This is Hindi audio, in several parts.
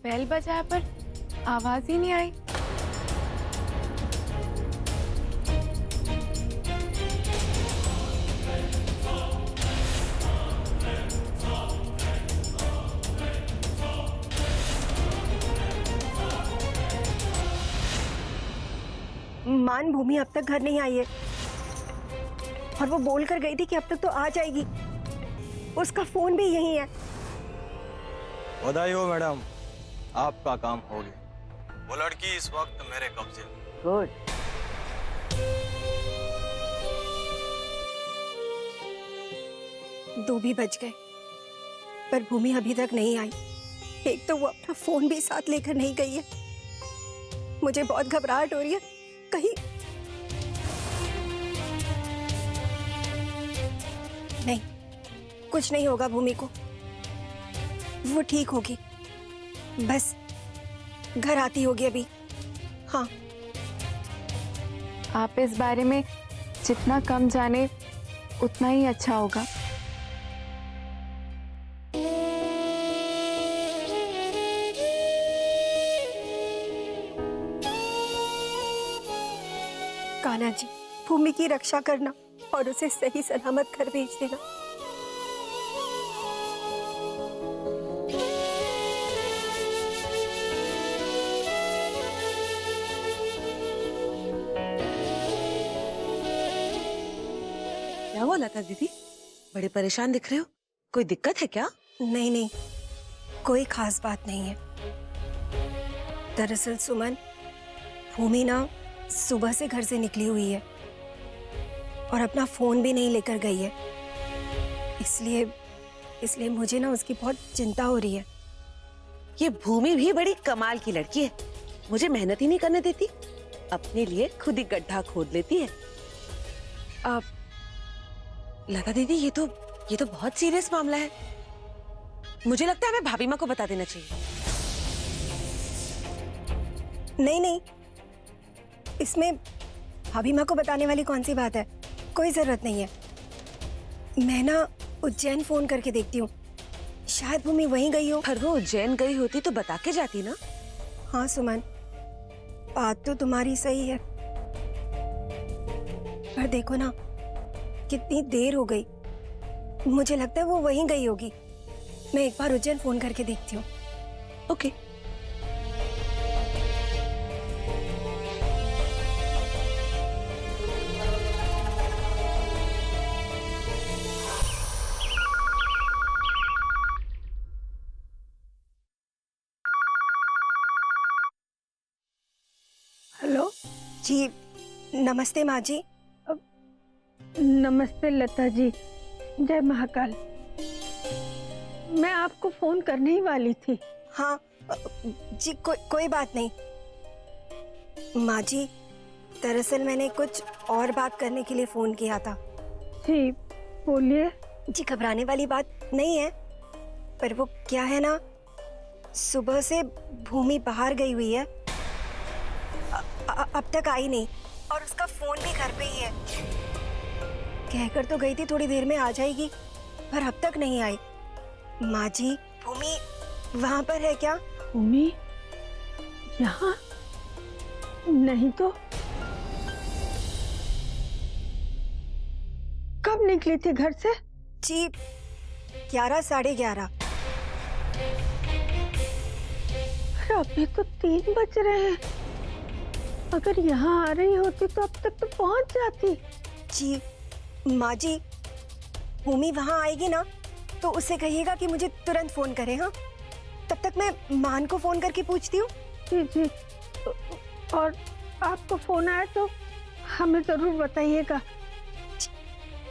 बेल बजाया पर आवाज ही नहीं आई। मान भूमि अब तक घर नहीं आई है और वो बोल कर गई थी कि अब तक तो आ जाएगी। उसका फोन भी यही है। बधाई हो मैडम, आपका काम हो गया। वो लड़की इस वक्त मेरे कब्जे में। गुड। दो भी बज गए पर भूमि अभी तक नहीं आई। एक तो वो अपना फोन भी साथ लेकर नहीं गई है। मुझे बहुत घबराहट हो रही है। कहीं नहीं, कुछ नहीं होगा भूमि को, वो ठीक होगी। बस घर आती होगी अभी। हाँ, आप इस बारे में जितना कम जाने उतना ही अच्छा होगा। कान्हा जी, भूमि की रक्षा करना और उसे सही सलामत घर भेज देना। क्या हुआ लता दीदी, बड़े परेशान दिख रहे हो? कोई दिक्कत है क्या? नहीं नहीं, कोई खास बात नहीं है। दरअसल सुमन, भूमि ना सुबह से घर से निकली हुई है और अपना फोन भी नहीं लेकर गई है। इसलिए मुझे ना उसकी बहुत चिंता हो रही है। ये भूमि भी बड़ी कमाल की लड़की है, मुझे मेहनत ही नहीं करने देती, अपने लिए खुद ही गड्ढा खोद लेती है। अब लता दीदी, ये तो बहुत सीरियस मामला है। मुझे लगता है हमें भाभी माँ को बता देना चाहिए। नहीं नहीं, इसमें भाभी माँ को बताने वाली कौन सी बात है? कोई जरूरत नहीं है। मैं ना उज्जैन फोन करके देखती हूँ, शायद भूमि वहीं गई हो। पर वो उज्जैन गई होती तो बता के जाती ना। हाँ सुमन, बात तो तुम्हारी सही है, पर देखो ना कितनी देर हो गई। मुझे लगता है वो वहीं गई होगी। मैं एक बार उज्जैन फोन करके देखती हूँ। ओके। हेलो जी, नमस्ते माँ जी। नमस्ते लता जी, जय महाकाल। मैं आपको फोन करने ही वाली थी। हाँ जी, कोई बात नहीं। माँ जी, दरअसल मैंने कुछ और बात करने के लिए फोन किया था। जी बोलिए। जी, घबराने वाली बात नहीं है, पर वो क्या है ना, सुबह से भूमि बाहर गई हुई है, अब तक आई नहीं और उसका फोन भी घर पे ही है। कहकर तो गई थी थोड़ी देर में आ जाएगी, पर अब तक नहीं आई। माँ जी, भूमि वहां पर है क्या? भूमि यहाँ नहीं तो कब निकली थी घर से? जी 11 साढ़े 11। अभी तो 3 बज रहे हैं। अगर यहाँ आ रही होती तो अब तक तो पहुंच जाती। जी माँ जी, भूमि वहां आएगी ना तो उसे कहिएगा कि मुझे तुरंत फोन करे। हाँ, तब तक मैं मान को फोन करके पूछती हूँ। जी जी, और आपको फोन आया तो हमें जरूर बताइएगा।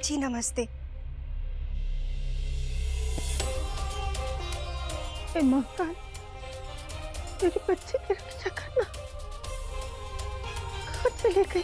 जी नमस्ते। हे महाकाल, मेरे बच्चे की रक्षा करना। कहाँ चले गए?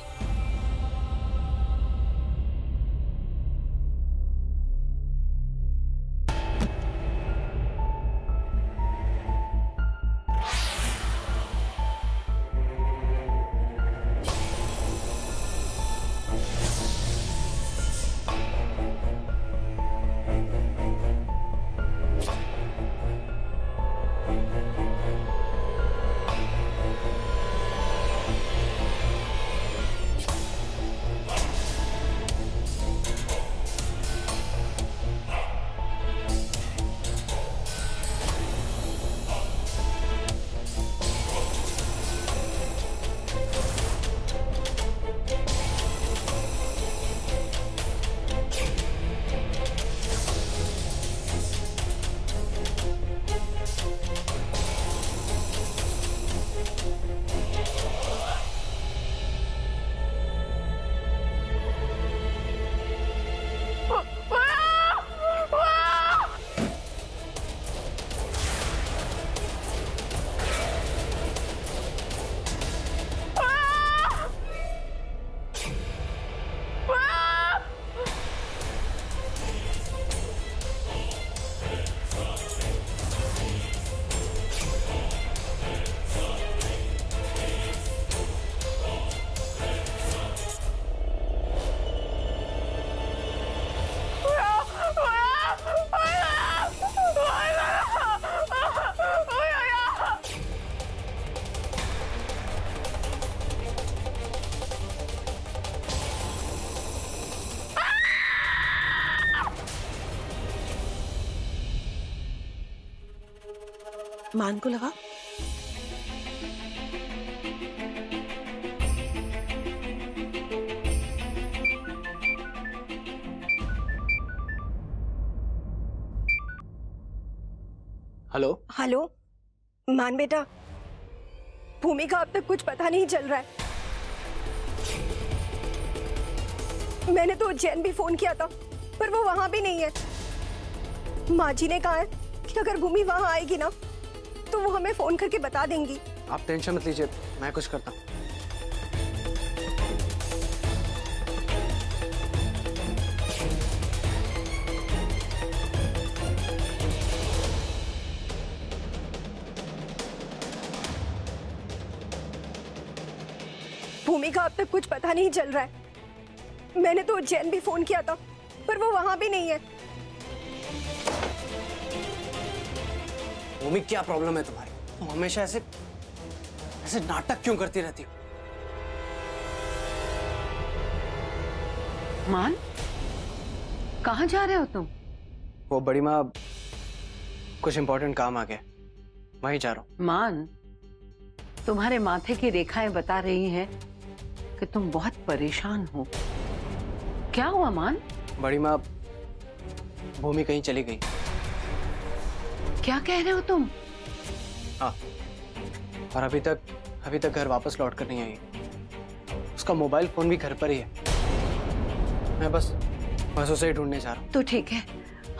मान को लगा। हेलो। हेलो मान बेटा, भूमि का अब तक कुछ पता नहीं चल रहा है। मैंने तो उज्जैन भी फोन किया था पर वो वहां भी नहीं है। माँ जी ने कहा है कि अगर भूमि वहां आएगी ना तो वो हमें फोन करके बता देंगी। आप टेंशन मत लीजिए, मैं कुछ करता हूँ। भूमि का अब तक कुछ पता नहीं चल रहा है। मैंने तो उज्जैन भी फोन किया था पर वो वहां भी नहीं है। भूमि, क्या प्रॉब्लम है तुम्हारी? तुम हमेशा ऐसे ऐसे नाटक क्यों करती रहती हो? मान, कहाँ जा रहे हो तुम? वो बड़ी माँ, कुछ इंपॉर्टेंट काम आ गया, वहीं जा रहा हूँ। मान, तुम्हारे माथे की रेखाएं बता रही हैं कि तुम बहुत परेशान हो। क्या हुआ मान? बड़ी माँ, भूमि कहीं चली गई। क्या कह रहे हो तुम? हाँ, और अभी तक घर वापस लौट कर नहीं आई। उसका मोबाइल फोन भी घर पर ही है। मैं बस उसे ही ढूंढने जा रहा हूँ। तो ठीक है,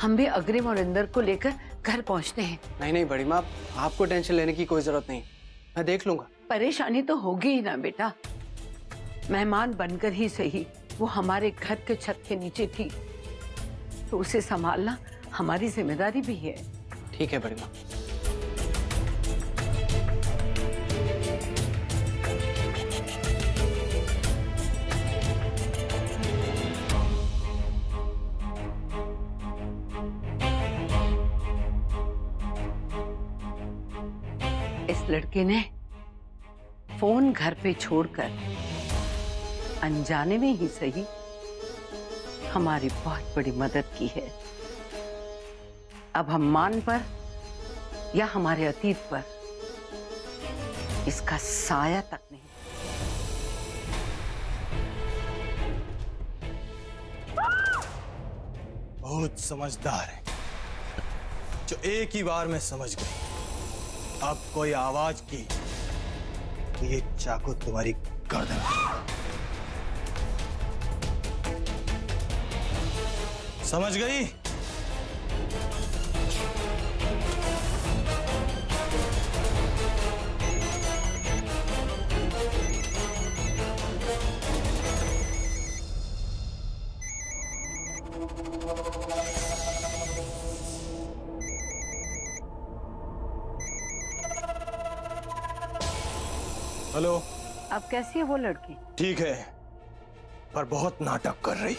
हम भी अग्रिम और इंदर को लेकर घर पहुंचते हैं। नहीं बड़ी माँ, आपको टेंशन लेने की कोई जरूरत नहीं, मैं देख लूंगा। परेशानी तो होगी ही ना बेटा, मेहमान बनकर ही सही, वो हमारे घर के छत के नीचे थी, तो उसे संभालना हमारी जिम्मेदारी भी है। ठीक है बड़ी माँ। इस लड़के ने फोन घर पे छोड़कर अनजाने में ही सही हमारी बहुत बड़ी मदद की है। अब हम मान पर या हमारे अतीत पर इसका साया तक नहीं। बहुत समझदार है, जो एक ही बार में समझ गई। अब कोई आवाज की तो ये चाकू तुम्हारी गर्दन में। समझ गई? हेलो। अब कैसी है वो लड़की? ठीक है, पर बहुत नाटक कर रही।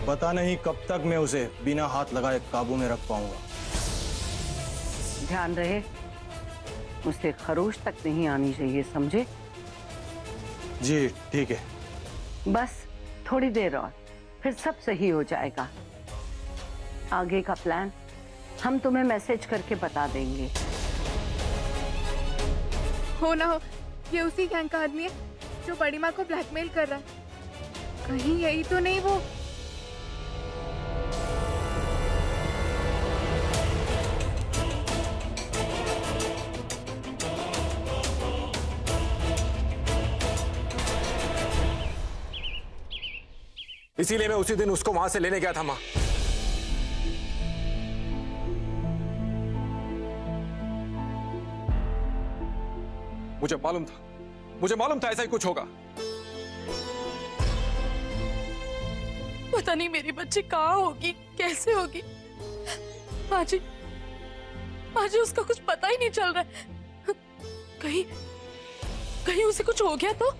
पता नहीं कब तक मैं उसे बिना हाथ लगाए काबू में रख पाऊंगा। ध्यान रहे, उसे खरोश तक नहीं आनी चाहिए, समझे? जी ठीक है। बस थोड़ी देर और, फिर सब सही हो जाएगा। आगे का प्लान हम तुम्हें मैसेज करके बता देंगे। हो ना हो ये उसी गैंग का आदमी है जो बड़ी माँ को ब्लैकमेल कर रहा है। कहीं यही तो नहीं वो? इसीलिए मैं उसी दिन उसको वहां से लेने गया था मां। मुझे मालूम था ऐसा ही कुछ होगा। पता नहीं मेरी बच्ची कहाँ होगी, कैसे होगी। माँ जी उसका कुछ पता ही नहीं चल रहा है। कहीं उसे कुछ हो गया तो?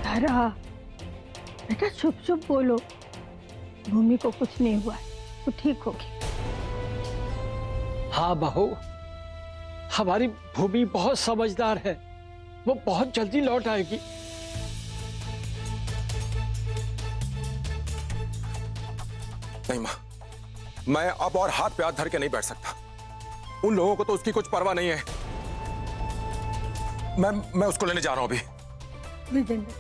तारा, बेटा चुप चुप बोलो, भूमि को कुछ नहीं हुआ है, वो ठीक होगी। हाँ बहू, हमारी भूमि बहुत समझदार है, वो बहुत जल्दी लौट आएगी। नहीं माँ, मैं अब और हाथ पे हाथ धर के नहीं बैठ सकता। उन लोगों को तो उसकी कुछ परवाह नहीं है। मैं उसको लेने जा रहा हूं अभी। विजेंद्र,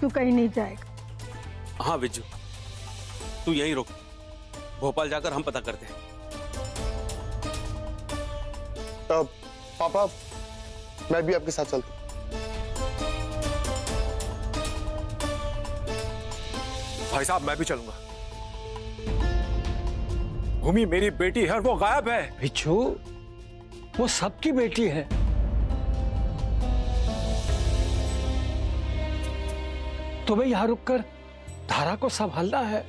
तू कहीं नहीं जाएगा। हाँ विज्जू, तू यहीं रुक, भोपाल जाकर हम पता करते हैं। पापा, मैं भी आपके साथ चलता हूं। भाई साहब, मैं भी चलूंगा। भूमि मेरी बेटी है और वो गायब है। बिच्छू, वो सबकी बेटी है। तुम्हें यहां रुककर धारा को संभालना है।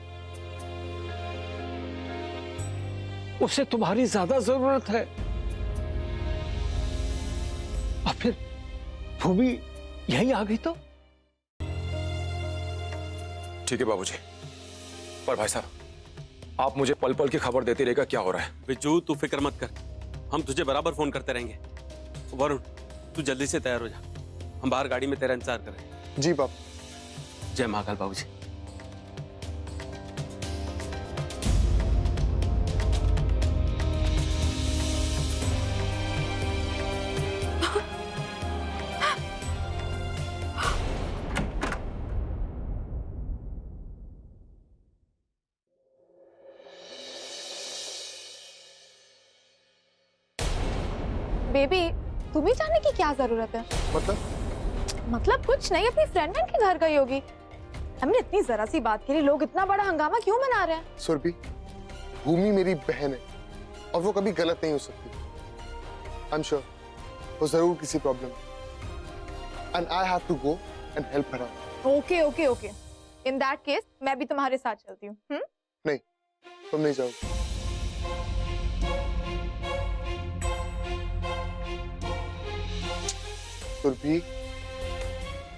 उसे तुम्हारी ज्यादा जरूरत है। और फिर भूमि यहीं आ गई तो? ठीक है बाबूजी, पर भाई साहब, आप मुझे पल पल की खबर देते रहेगा क्या हो रहा है। बिज्जू, तू फिक्र मत कर, हम तुझे बराबर फोन करते रहेंगे। वरुण, तू जल्दी से तैयार हो जा, हम बाहर गाड़ी में तेरा इंतजार कर रहे हैं। जी बाप। जय महाकाल बाबूजी। बेबी, तुम्हें जाने की क्या जरूरत है? मतलब कुछ नहीं, अपनी फ्रेंड के घर गई होगी। हमने इतनी जरा सी बात के लिए लोग इतना बड़ा हंगामा क्यों मना रहे हैं? सुरभि, भूमि मेरी बहन है और वो कभी गलत नहीं हो सकती। आई एम श्योर वो जरूर किसी problem and I have to go and help her out. Okay okay okay, in that case मैं भी तुम्हारे साथ चलती हूँ। नहीं, तुम नहीं जाओगे। सुरभि,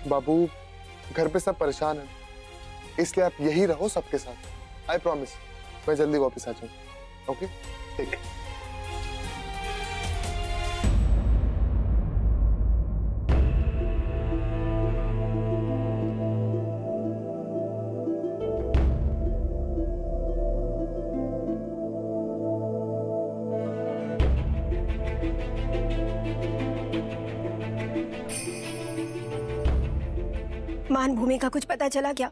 बाबू घर पे सब परेशान हैं, इसलिए आप यही रहो सबके साथ। आई प्रॉमिस, मैं जल्दी वापस आ जाऊंगा। ओके, ठीक है। मान, भूमि का कुछ पता चला क्या?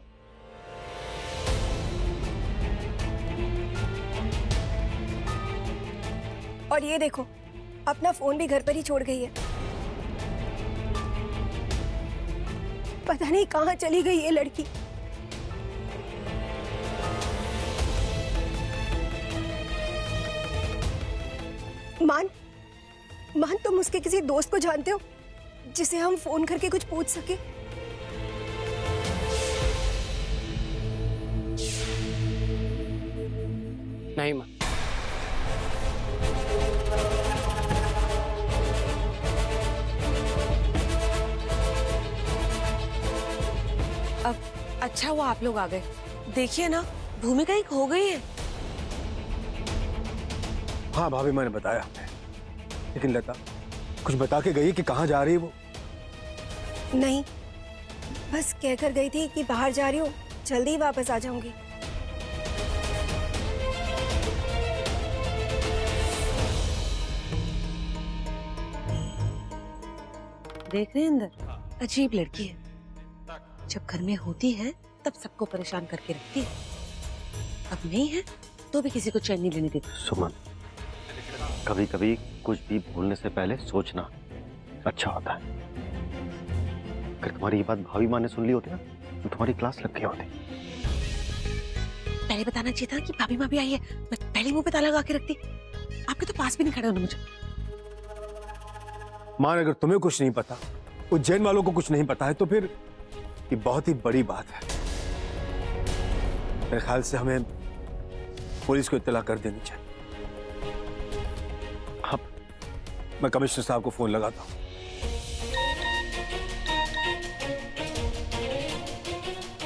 और ये देखो, अपना फोन भी घर पर ही छोड़ गई है। पता नहीं कहां चली गई ये लड़की। मान, तुम उसके किसी दोस्त को जानते हो जिसे हम फोन करके कुछ पूछ सके? नहीं माँ। अब अच्छा हुआ आप लोग आ गए। देखिए ना, भूमि कहीं खो गई है। हाँ भाभी, मैंने बताया, लेकिन लता कुछ बता के गई कि कहाँ जा रही है वो? नहीं, बस कहकर गई थी कि बाहर जा रही हूँ, जल्दी वापस आ जाऊंगी। देख रहे हैं अंदर, अजीब लड़की है। जब घर में होती है तब सबको परेशान करके रखती है, अब नहीं है तो भी किसी को चैन नहीं लेने देती। सुमन, कभी कभी कुछ भी बोलने से पहले सोचना अच्छा होता है। अगर तुम्हारी ये बात भाभी माँ ने सुन ली होती ना, तो तुम्हारी क्लास लग गई होती। पहले बताना चाहिए था कि भाभी माँ भी आई है, मैं पहले मुंह पे ताला लगा के रखती। आपके तो पास भी नहीं खड़े होना मुझे। मान, अगर तुम्हें कुछ नहीं पता, उज्जैन वालों को कुछ नहीं पता है, तो फिर ये बहुत ही बड़ी बात है। मेरे ख्याल से हमें पुलिस को इत्तला कर देनी चाहिए। हाँ, मैं कमिश्नर साहब को फोन लगाता हूँ।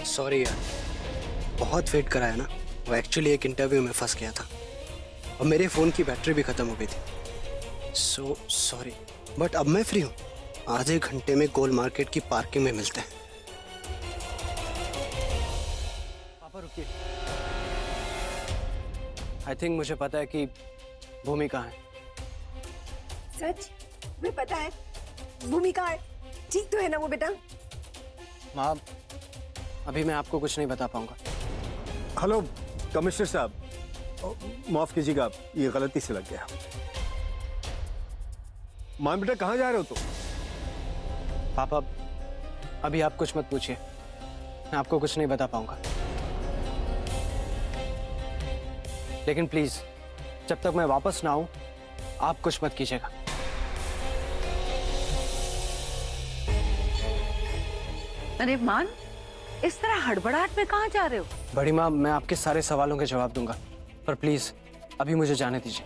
सॉरी यार, बहुत वेट कराया ना। वो एक्चुअली एक इंटरव्यू में फंस गया था और मेरे फोन की बैटरी भी खत्म हो गई थी। सो सॉरी, बट अब मैं फ्री हूँ। आधे घंटे में गोल मार्केट की पार्किंग में मिलते हैं। पापा रुकिए। आई थिंक मुझे पता है कि भूमि कहाँ है। सच मैं पता है भूमि कहाँ है? ठीक तो है ना वो बेटा? माँ अभी मैं आपको कुछ नहीं बता पाऊंगा। हेलो कमिश्नर साहब, माफ कीजिएगा, ये गलती से लग गया। मान बेटा कहाँ जा रहे हो तुम? पापा अभी आप कुछ मत पूछिए, मैं आपको कुछ नहीं बता पाऊंगा। लेकिन प्लीज जब तक मैं वापस ना आऊं आप कुछ मत कीजिएगा। अरे मान, इस तरह हड़बड़ाहट में कहाँ जा रहे हो? बड़ी माँ मैं आपके सारे सवालों के जवाब दूंगा, पर प्लीज अभी मुझे जाने दीजिए।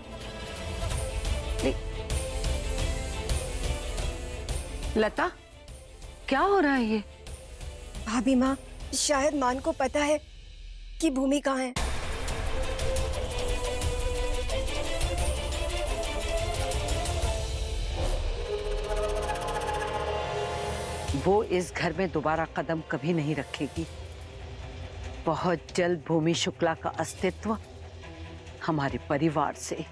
लता, क्या हो रहा है ये? भाभी माँ शायद मान को पता है कि भूमि कहाँ है। वो इस घर में दोबारा कदम कभी नहीं रखेगी। बहुत जल्द भूमि शुक्ला का अस्तित्व हमारे परिवार से,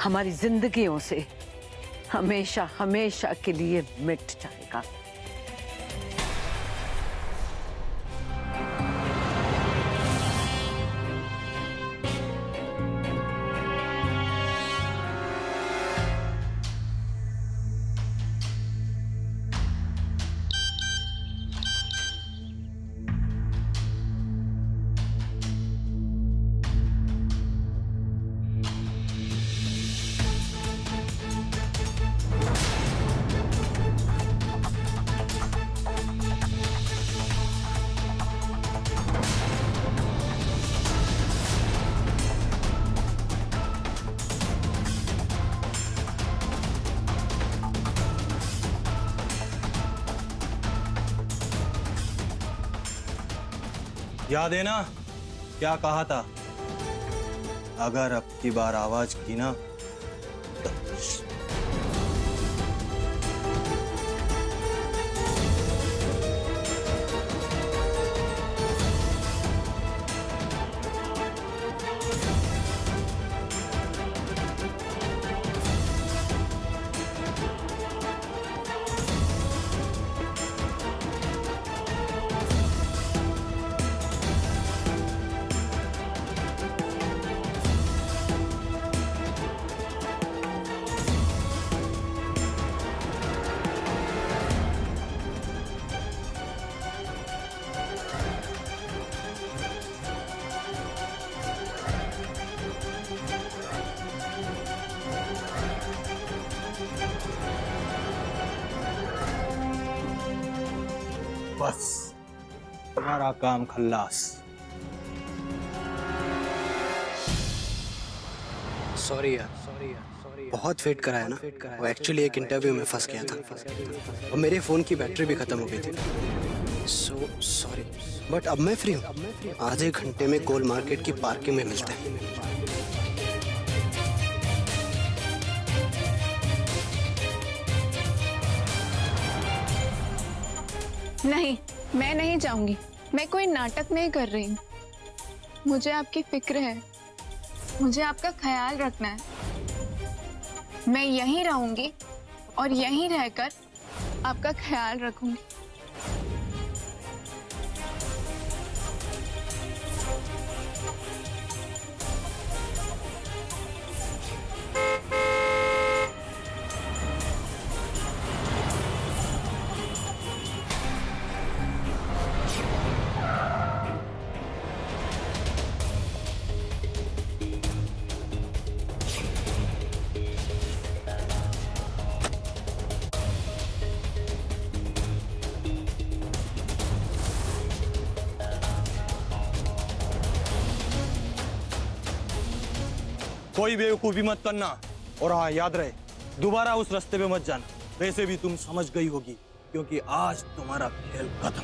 हमारी जिंदगियों से हमेशा हमेशा के लिए मिट जाएगा। याद है ना क्या कहा था? अगर अब की बार आवाज की ना तो बस तुम्हारा काम खल्लास। सॉरी यार, बहुत वेट कराया ना। वो एक्चुअली एक इंटरव्यू में फंस गया था और मेरे फोन की बैटरी भी खत्म हो गई थी। सो सॉरी, बट अब मैं फ्री हूँ। आधे घंटे में गोल मार्केट की पार्किंग में मिलते हैं। नहीं, मैं नहीं जाऊंगी। मैं कोई नाटक नहीं कर रही हूँ। मुझे आपकी फिक्र है, मुझे आपका ख्याल रखना है। मैं यहीं रहूंगी और यहीं रहकर आपका ख्याल रखूंगी। कोई बेवकूफी मत करना, और हाँ याद रहे दोबारा उस रास्ते पे मत जाना। वैसे भी तुम समझ गई होगी, क्योंकि आज तुम्हारा खेल खत्म।